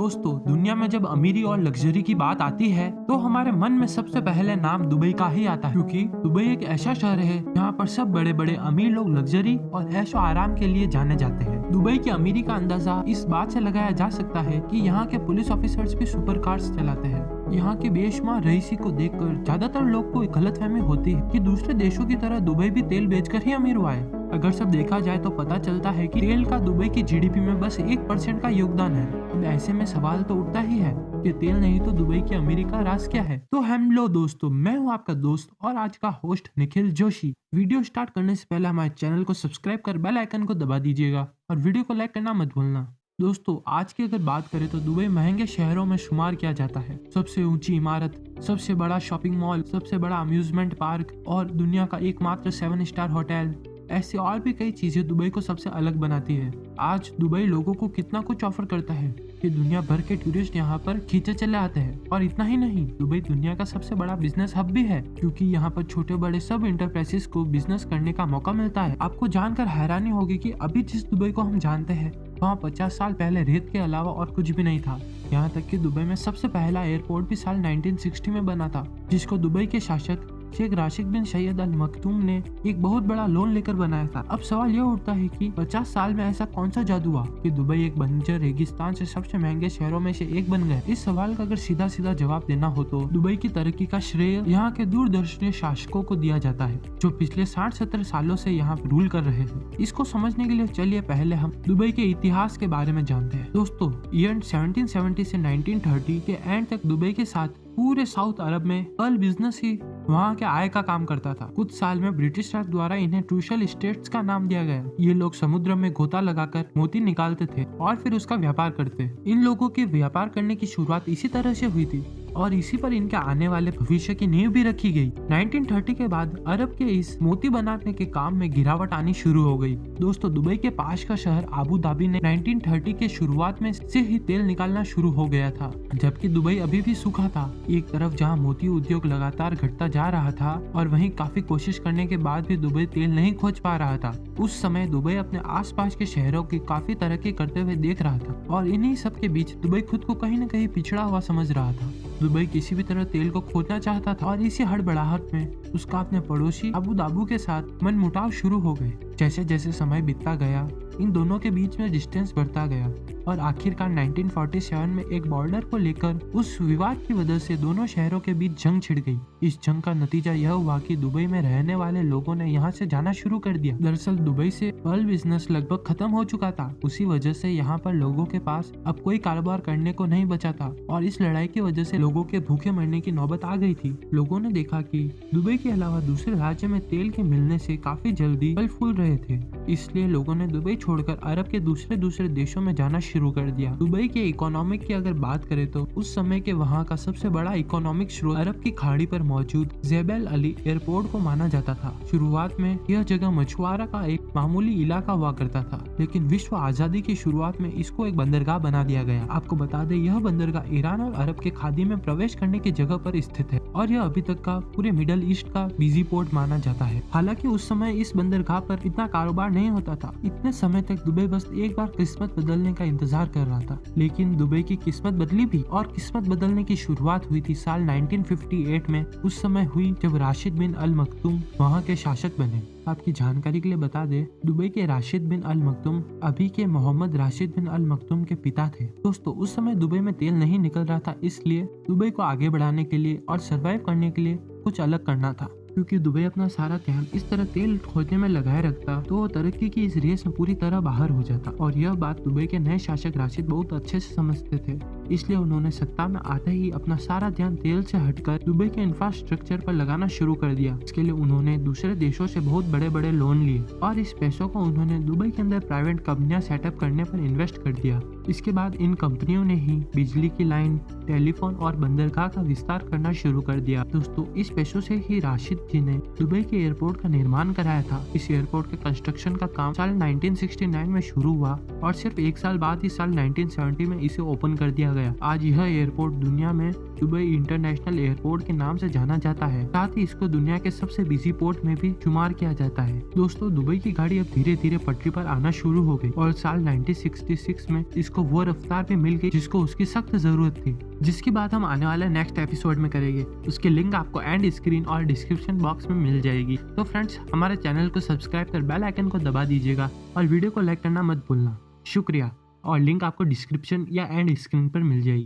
दोस्तों, दुनिया में जब अमीरी और लग्जरी की बात आती है तो हमारे मन में सबसे पहले नाम दुबई का ही आता है, क्योंकि दुबई एक ऐसा शहर है जहाँ पर सब बड़े बड़े अमीर लोग लग्जरी और ऐशो आराम के लिए जाने जाते हैं। दुबई की अमीरी का अंदाजा इस बात से लगाया जा सकता है कि यहाँ के पुलिस ऑफिसर्स भी सुपर कार्स चलाते हैं। यहाँ की बेशुमार रईसी को देखकर ज्यादातर लोग को गलतफहमी होती है कि दूसरे देशों की तरह दुबई भी तेल बेचकर ही अमीर हुआ है। अगर सब देखा जाए तो पता चलता है कि तेल का दुबई की जीडीपी में बस 1% का योगदान है। अब ऐसे में सवाल तो उठता ही है कि तेल नहीं तो दुबई की अमीरी का राज क्या है। तो हेलो दोस्तों, मैं हूँ आपका दोस्त और आज का host Nikhil Joshi. Video start करने से पहले हमारे चैनल को सब्सक्राइब कर बेल आइकन को दबा दीजिएगा और वीडियो को लाइक करना मत भूलना। दोस्तों, आज की अगर बात करें तो दुबई महंगे शहरों में शुमार किया जाता है। सबसे ऊंची इमारत, सबसे बड़ा शॉपिंग मॉल, सबसे बड़ा अम्यूजमेंट पार्क और दुनिया का एकमात्र 7 स्टार होटल, ऐसी और भी कई चीजें दुबई को सबसे अलग बनाती है। आज दुबई लोगों को कितना कुछ ऑफर करता है कि दुनिया भर के टूरिस्ट यहाँ पर खींचे चले आते हैं। और इतना ही नहीं, दुबई दुनिया का सबसे बड़ा बिजनेस हब भी है, क्योंकि यहाँ पर छोटे बड़े सब इंटरप्राइजेस को बिजनेस करने का मौका मिलता है। आपको जानकर हैरानी होगी कि अभी जिस दुबई को हम जानते हैं वहाँ 50 साल पहले रेत के अलावा और कुछ भी नहीं था। यहाँ तक कि दुबई में सबसे पहला एयरपोर्ट भी साल 1960 में बना था, जिसको दुबई के शासक शेख राशिद बिन सैयद अल मखदूम ने एक बहुत बड़ा लोन लेकर बनाया था। अब सवाल यह उठता है कि 50 साल में ऐसा कौन सा जादू हुआ कि दुबई एक बंजर रेगिस्तान से सबसे महंगे शहरों में से एक बन गए। इस सवाल का अगर सीधा सीधा जवाब देना हो तो दुबई की तरक्की का श्रेय यहाँ के दूरदर्शी शासकों को दिया जाता है, जो पिछले 60-70 सालों से यहाँ रूल कर रहे हैं। इसको समझने के लिए चलिए पहले हम दुबई के इतिहास के बारे में जानते हैं। दोस्तों, ईयर 1770 से 1930 के एंड तक दुबई के साथ पूरे साउथ अरब में पर्ल बिजनेस ही वहाँ के आय का काम करता था। कुछ साल में ब्रिटिश राज द्वारा इन्हें ट्रूशल स्टेट्स का नाम दिया गया। ये लोग समुद्र में गोता लगाकर मोती निकालते थे और फिर उसका व्यापार करते। इन लोगों के व्यापार करने की शुरुआत इसी तरह से हुई थी और इसी पर इनके आने वाले भविष्य की नींव भी रखी गई। 1930 के बाद अरब के इस मोती बनाने के काम में गिरावट आनी शुरू हो गई। दोस्तों, दुबई के पास का शहर अबू धाबी ने 1930 के शुरुआत में से ही तेल निकालना शुरू हो गया था, जबकि दुबई अभी भी सूखा था। एक तरफ जहां मोती उद्योग लगातार घटता जा रहा था और वहीं काफी कोशिश करने के बाद भी दुबई तेल नहीं खोज पा रहा था। उस समय दुबई अपने आसपास के शहरों की काफी तरक्की करते हुए देख रहा था और इन्हीं सब के बीच दुबई खुद को कहीं न कहीं पिछड़ा हुआ समझ रहा था। दुबई किसी भी तरह तेल को खोजना चाहता था और इसी हड़बड़ाहट में उसका अपने पड़ोसी अबू धाबी के साथ मनमुटाव शुरू हो गए। जैसे जैसे समय बीतता गया, इन दोनों के बीच में डिस्टेंस बढ़ता गया और आखिरकार 1947 में एक बॉर्डर को लेकर उस विवाद की वजह से दोनों शहरों के बीच जंग छिड़ गई। इस जंग का नतीजा यह हुआ कि दुबई में रहने वाले लोगों ने यहाँ से जाना शुरू कर दिया। दरअसल दुबई से पर्ल बिजनेस लगभग खत्म हो चुका था। उसी वजह से यहाँ पर लोगों के पास अब कोई कारोबार करने को नहीं बचा था और इस लड़ाई की वजह से लोगों के भूखे मरने की नौबत आ गई थी। लोगों ने देखा कि दुबई के अलावा दूसरे राज्य में तेल के मिलने से काफी जल्दी फल फूल रहे थे, इसलिए लोगों ने दुबई छोड़कर अरब के दूसरे देशों में जाना शुरू कर दिया। दुबई के इकोनॉमिक की अगर बात करें तो उस समय के वहाँ का सबसे बड़ा इकोनॉमिक स्रोत अरब की खाड़ी पर मौजूद जेबल अली एयरपोर्ट को माना जाता था। शुरुआत में यह जगह मछुआरा का एक मामूली इलाका हुआ करता था, लेकिन विश्व आजादी की शुरुआत में इसको एक बंदरगाह बना दिया गया। आपको बता दें, यह बंदरगाह ईरान और अरब के खाड़ी में प्रवेश करने की जगह पर स्थित है और यह अभी तक का पूरे मिडल ईस्ट का बिजी पोर्ट माना जाता है। हालांकि उस समय इस बंदरगाह पर इतना कारोबार नहीं होता था। इतने समय तक दुबई बस एक बार किस्मत बदलने का इंतजार कर रहा था, लेकिन दुबई की किस्मत बदली भी और किस्मत बदलने की शुरुआत हुई थी साल 1958 में। उस समय हुई जब राशिद बिन अल मखदूम वहाँ के शासक बने। आपकी जानकारी के लिए बता दे, दुबई के राशिद बिन अल मखदूम अभी के मोहम्मद राशिद बिन अल मखदूम के पिता थे। दोस्तों, उस समय दुबई में तेल नहीं निकल रहा था, इसलिए दुबई को आगे बढ़ाने के लिए और सरवाइव करने के लिए कुछ अलग करना था। क्योंकि दुबई अपना सारा ध्यान इस तरह तेल खोजने में लगाए रखता तो वो तरक्की की इस रेस में पूरी तरह बाहर हो जाता। और यह बात दुबई के नए शासक राशिद बहुत अच्छे से समझते थे, इसलिए उन्होंने सत्ता में आते ही अपना सारा ध्यान तेल से हटकर दुबई के इंफ्रास्ट्रक्चर पर लगाना शुरू कर दिया। इसके लिए उन्होंने दूसरे देशों से बहुत बड़े बड़े लोन लिए और इस पैसों को उन्होंने दुबई के अंदर प्राइवेट कंपनियां सेटअप करने पर इन्वेस्ट कर दिया। इसके बाद इन कंपनियों ने ही बिजली की लाइन, टेलीफोन और बंदरगाह का विस्तार करना शुरू कर दिया। दोस्तों, इस पैसों से ही राशिद जी ने दुबई के एयरपोर्ट का निर्माण कराया था। इस एयरपोर्ट के कंस्ट्रक्शन का काम साल 1969 में शुरू हुआ और सिर्फ एक साल बाद ही साल 1970 में इसे ओपन कर दिया गया। आज यह एयरपोर्ट दुनिया में दुबई इंटरनेशनल एयरपोर्ट के नाम से जाना जाता है। साथ ही इसको दुनिया के सबसे बिजी पोर्ट में भी शुमार किया जाता है। दोस्तों, दुबई की गाड़ी अब धीरे धीरे पटरी पर आना शुरू हो गई और साल 1966 में इसको उसको वो रफ्तार भी मिल गई जिसको उसकी सख्त जरूरत थी, जिसकी बात हम आने वाले नेक्स्ट एपिसोड में करेंगे। उसकी लिंक आपको एंड स्क्रीन और डिस्क्रिप्शन बॉक्स में मिल जाएगी। तो फ्रेंड्स, हमारे चैनल को सब्सक्राइब कर बेल आइकन को दबा दीजिएगा और वीडियो को लाइक करना मत भूलना। शुक्रिया। और लिंक आपको डिस्क्रिप्शन या एंड स्क्रीन पर मिल जाएगी।